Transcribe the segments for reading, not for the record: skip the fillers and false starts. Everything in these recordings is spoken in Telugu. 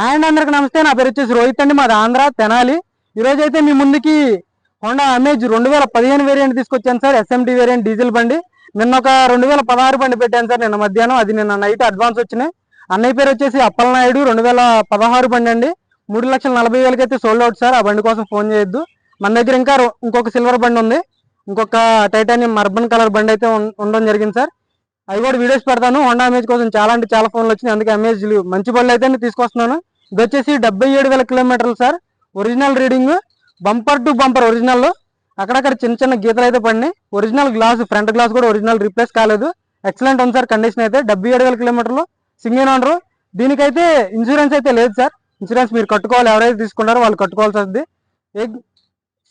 అండ్ అందరికి నమస్తే. నా పేరు వచ్చేసి రోహిత్ అండి, మాది ఆంధ్ర తెనాలి. ఈరోజు అయితే మీ ముందుకి హోండా అమేజ్ 2015 వేరియంట్ తీసుకొచ్చాను సార్. ఎస్ఎంటీ వేరియంట్ డీజిల్ బండి. నిన్న ఒక 2016 బండి పెట్టాను సార్ నిన్న మధ్యాహ్నం. అది నిన్న నైట్ అడ్వాన్స్ వచ్చినాయి. అన్నయ్య పేరు వచ్చేసి అప్పలనాయుడు. 2016 బండి అండి. 3,40,000 అయితే సోల్డ్ అవుట్ సార్. ఆ బండి కోసం ఫోన్ చేయొద్దు. మన దగ్గర ఇంకా ఇంకొక సిల్వర్ బండి ఉంది, ఇంకొక టైటానియం అర్బన్ కలర్ బండి అయితే ఉండడం జరిగింది సార్. అవి కూడా వీడియోస్ పెడతాను. హోండా అమేజ్ కోసం చాలా అంటే చాలా ఫోన్లు వచ్చినాయి, అందుకే అమేజ్ మంచి బళ్ళు అయితే తీసుకొస్తున్నాను. ఇది వచ్చేసి 77,000 కిలోమీటర్లు sir. Original reading, bumper to bumper original. అక్కడక్కడ చిన్న చిన్న గీతలు అయితే పడినాయి. ఒరిజినల్ గ్లాస్, ఫ్రంట్ గ్లాస్ కూడా ఒరిజినల్, రీప్లేస్ కాలేదు. ఎక్సలెంట్ ఉంది సార్ కండిషన్ అయితే. 77,000 కిలోమీటర్లు, సింగిల్ ఓనర్. దీనికైతే ఇన్సూరెన్స్ అయితే లేదు సార్. ఇన్సూరెన్స్ మీరు కట్టుకోవాలి, ఎవరైతే తీసుకుంటారో వాళ్ళు కట్టుకోవాల్సి వస్తుంది.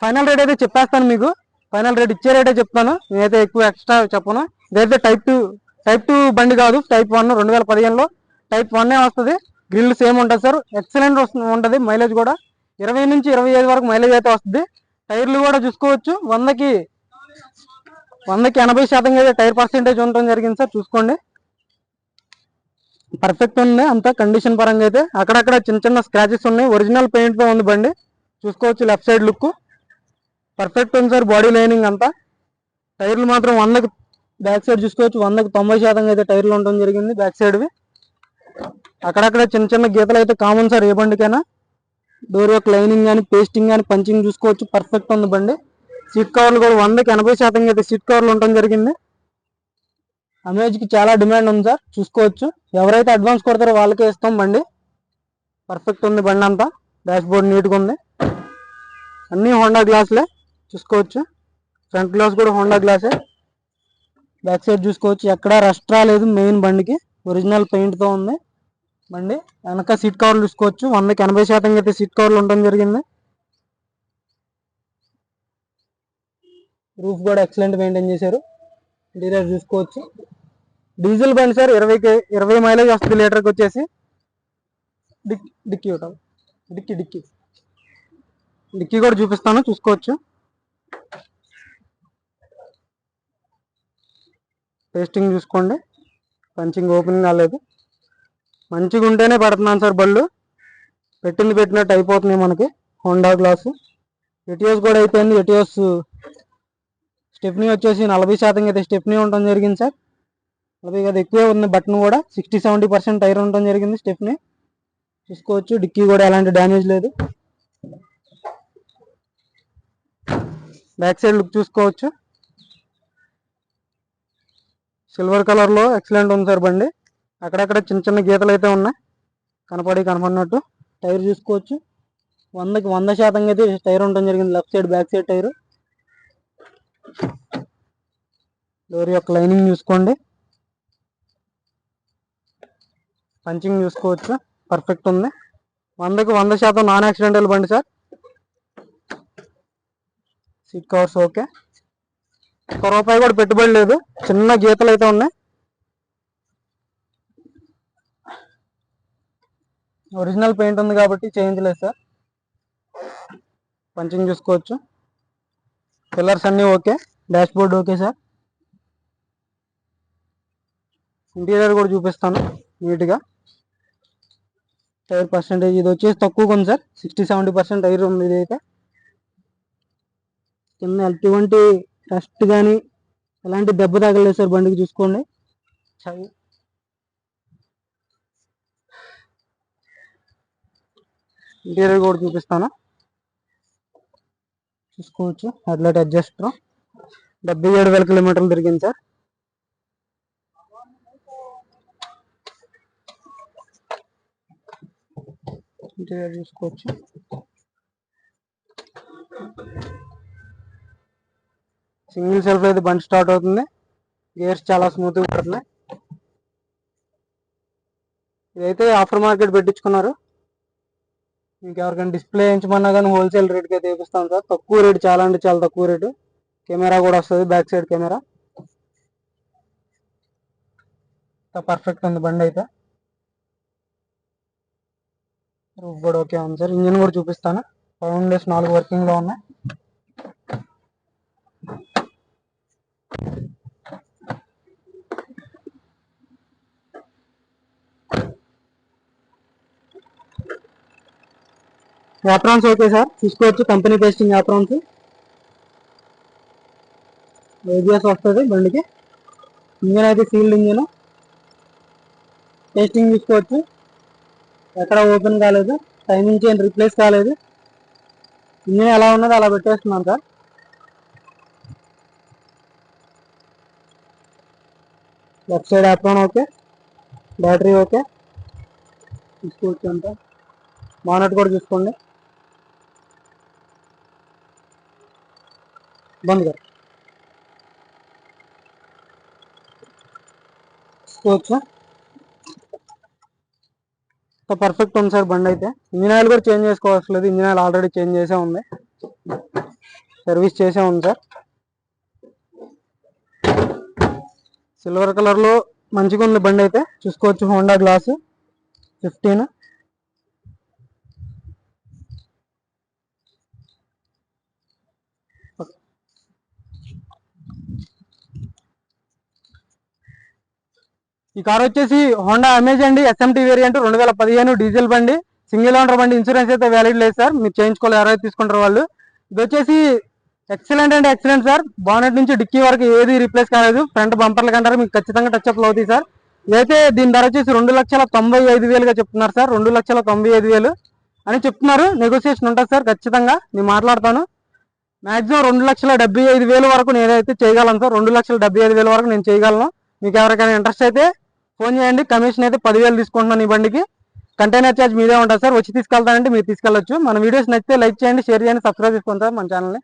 ఫైనల్ రేట్ అయితే చెప్పేస్తాను మీకు. ఫైనల్ రేట్ ఇచ్చే రేటే చెప్తాను, నేనైతే ఎక్కువ ఎక్స్ట్రా చెప్పను. ఇదైతే టైప్ టూ బండి కాదు, టైప్ 1. 2015లో టైప్ 1 వస్తుంది. గ్రిల్ సేమ్ ఉంటుంది సార్. ఎక్సలెంట్ ఉంటుంది. మైలేజ్ కూడా 20 నుంచి 25 వరకు మైలేజ్ అయితే వస్తుంది. టైర్లు కూడా చూసుకోవచ్చు. 100కి 80% అయితే టైర్ పర్సెంటేజ్ ఉండడం జరిగింది సార్. చూసుకోండి, పర్ఫెక్ట్ ఉంది అంతా కండిషన్ పరంగా అయితే. అక్కడక్కడ చిన్న చిన్న స్క్రాచెస్ ఉన్నాయి. ఒరిజినల్ పెయింట్ తో ఉంది బండి. చూసుకోవచ్చు, లెఫ్ట్ సైడ్ లుక్ పర్ఫెక్ట్ ఉంది సార్. బాడీ లైనింగ్ అంతా. టైర్లు మాత్రం 100కి బ్యాక్ సైడ్ చూసుకోవచ్చు, 100కి 90% అయితే టైర్లు ఉండడం జరిగింది బ్యాక్ సైడ్వి. అక్కడక్కడ చిన్న చిన్న గీతలు అయితే కామన్ సార్ ఏ బండికైనా. డోర్ యొక్క లైనింగ్ కానీ, పేస్టింగ్ కానీ, పంచింగ్ చూసుకోవచ్చు, పర్ఫెక్ట్ ఉంది బండి. సీట్ కవర్లు కూడా 100కి 80% అయితే సీట్ కవర్లు ఉండడం జరిగింది. అమేజ్కి చాలా డిమాండ్ ఉంది సార్. చూసుకోవచ్చు, ఎవరైతే అడ్వాన్స్ కొడతారో వాళ్ళకే ఇస్తాం బండి. పర్ఫెక్ట్ ఉంది బండి అంతా. డాష్ బోర్డ్ నీట్గా ఉంది. అన్నీ హోండా గ్లాసులే చూసుకోవచ్చు. ఫ్రంట్ గ్లాస్ కూడా హోండా గ్లాసే. బ్యాక్ సైడ్ చూసుకోవచ్చు, ఎక్కడా రస్ట్ రాలేదు. మెయిన్ బండికి ఒరిజినల్ పెయింట్తో ఉంది బండి. వెనక సీట్ కవర్లు చూసుకోవచ్చు, 100కి 80% అయితే సీట్ కవర్లు ఉండడం జరిగింది. రూఫ్ కూడా ఎక్సలెంట్ మెయింటైన్ చేశారు. ఇంటీరియర్ చూసుకోవచ్చు. డీజిల్ బండి సార్. 20 మైలేజ్ వస్తుంది లీటర్కి వచ్చేసి. డిక్కీ ఒకటి, డిక్కీ కూడా చూపిస్తాను, చూసుకోవచ్చు. పేస్టింగ్ చూసుకోండి, పంచింగ్ ఓపెనింగ్ కాలేదు. మంచిగా ఉంటేనే పెడుతున్నాను సార్ బళ్ళు. పెట్టినట్టు అయిపోతున్నాయి మనకి. హోండా గ్లాసు ఎటియోస్ కూడా అయిపోయింది. ఎటియోస్ స్టెప్నీ వచ్చేసి 40% అయితే స్టెప్నీ ఉండడం జరిగింది సార్. 40 కదా ఎక్కువే ఉంది. బటన్ కూడా 60-70% టైర్ ఉండడం జరిగింది స్టెప్నీ. చూసుకోవచ్చు, డిక్కీ కూడా ఎలాంటి డ్యామేజ్ లేదు. బ్యాక్ సైడ్ లుక్ చూసుకోవచ్చు. సిల్వర్ కలర్లో ఎక్సలెంట్ ఉంది సార్ బండి. అక్కడక్కడ చిన్న చిన్న గీతలు అయితే ఉన్నాయి, కనపడినట్టు. టైర్ చూసుకోవచ్చు, 100కి 100% అయితే టైర్ ఉండడం జరిగింది. Left side, back side tyre. Door యొక్క లైనింగ్ చూసుకోండి, పంచింగ్ చూసుకోవచ్చు, పర్ఫెక్ట్ ఉంది. 100కి 100% నాన్ యాక్సిడెంటల్ బండి సార్. Seat covers okay. ₹1 కూడా పెట్టుబడి లేదు. చిన్న గీతలు అయితే ఉన్నాయి. ఒరిజినల్ పెయింట్ ఉంది కాబట్టి చేంజ్ లేదు సార్. పంచింగ్ చూసుకోవచ్చు, పిల్లర్స్ అన్నీ okay, dash board okay sir. Interior కూడా చూపిస్తాను నీట్గా. టైర్ పర్సెంటేజ్ ఇది వచ్చేసి తక్కువగా ఉంది సార్. 60-70% టైర్ ఉంది ఇది అయితే. కింద ఎటువంటి డస్ట్ కానీ ఎలాంటి దెబ్బ తగలేదు సార్ బండికి. చూసుకోండి, ఇంటీరియర్ కూడా చూపిస్తాను, చూసుకోవచ్చు. Headlight adjuster. 77,000 కిలోమీటర్లు తిరిగింది సార్. ఇంటీరియర్ చూసుకోవచ్చు. సింగిల్ సెల్ఫ్ అయితే బండి స్టార్ట్ అవుతుంది. గేర్స్ చాలా స్మూత్గా పడుతున్నాయి. ఇదైతే ఆఫ్టర్ మార్కెట్ పెట్టించుకున్నారు. మీకు ఎవరికైనా డిస్ప్లే వేయించమన్నా కానీ హోల్సేల్ రేట్కి అయితే వేపిస్తాం సార్. తక్కువ రేటు, చాలా అంటే చాలా తక్కువ రేటు. కెమెరా కూడా వస్తుంది, బ్యాక్ సైడ్ కెమెరా. పర్ఫెక్ట్ ఉంది బండి అయితే. రూఫ్ కూడా ఓకే ఉంది సార్. ఇంజిన్ కూడా చూపిస్తాను. ఫౌండేస్ 4 వర్కింగ్లో ఉన్నాయి. యాప్రాన్స్ ఓకే సార్, చూసుకోవచ్చు. కంపెనీ పేస్టింగ్ యాప్రాన్స్, ఏబిఎస్ వస్తుంది బండికి. ఇంజన్ అయితే సీల్డ్ ఇంజన్, టెస్టింగ్ చూసుకోవచ్చు. ఎక్కడ ఓపెన్ కాలేదు, టైమింగ్ చైన్ రీప్లేస్ కాలేదు. ఇంజన్ ఎలా ఉన్నదో అలా పెట్టేస్తున్నాం sir. Left side apron okay, battery okay, చూసుకోవచ్చు అంతా. మానట్ కూడా చూసుకోండి. బంద్ గారు చూసుకోవచ్చు. పర్ఫెక్ట్ ఉంది సార్ బండి అయితే. ఇంజిన్ ఆయిల్ కూడా చేంజ్ చేసుకోవట్లేదు, ఇంజిన్ ఆయిల్ ఆల్రెడీ చేంజ్ చేసే ఉంది, సర్వీస్ చేసే ఉంది సార్. సిల్వర్ కలర్ లో మంచిగా ఉంది బండి అయితే, చూసుకోవచ్చు. Honda glass 15. ఈ కార్ వచ్చేసి హోండా అమేజ్ అండి, ఎస్ఎంటీ వేరియంట్, 2015 డీజిల్ బండి, సింగిల్ ఓనర్ బండి. ఇన్సూరెన్స్ అయితే వ్యాలిడ్ లేదు సార్, మీరు చేయించుకోవాలి ఎవరైతే తీసుకుంటారో వాళ్ళు. ఇది వచ్చేసి ఎక్సలెంట్ అంటే ఎక్సలెంట్ సార్. బానెట్ నుంచి డిక్కీ వరకు ఏది రీప్లేస్ కాలేదు. ఫ్రంట్ బంపర్ల కంటారు మీకు ఖచ్చితంగా టచ్ అప్ అవుతాయి సార్. ఇదైతే దీని ధర వచ్చేసి 2,95,000 చెప్తున్నారు సార్. 2,95,000 అని చెప్తున్నారు. నెగోసియేషన్ ఉంటుంది సార్, ఖచ్చితంగా నేను మాట్లాడతాను. మాక్సిమం 2,75,000 వరకు నేనైతే చేయగలను సార్. 2,75,000 వరకు నేను చేయగలను. మీకు ఎవరికైనా ఇంట్రెస్ట్ అయితే ఫోన్ చేయండి. కమిషన్ అయితే 10,000 తీసుకుంటున్నాను ఈ బండికి. కంటైనర్ ఛార్జ్ మీదే ఉంటుంది సార్. వచ్చి తీసుకెళ్తానంటే మీరు తీసుకెళ్ళొచ్చు. మన వీడియోస్ నచ్చితే లైక్ చేయండి, షేర్ చేయండి, సబ్స్క్రైబ్ చేసుకోండి సార్ మన ఛానల్ని.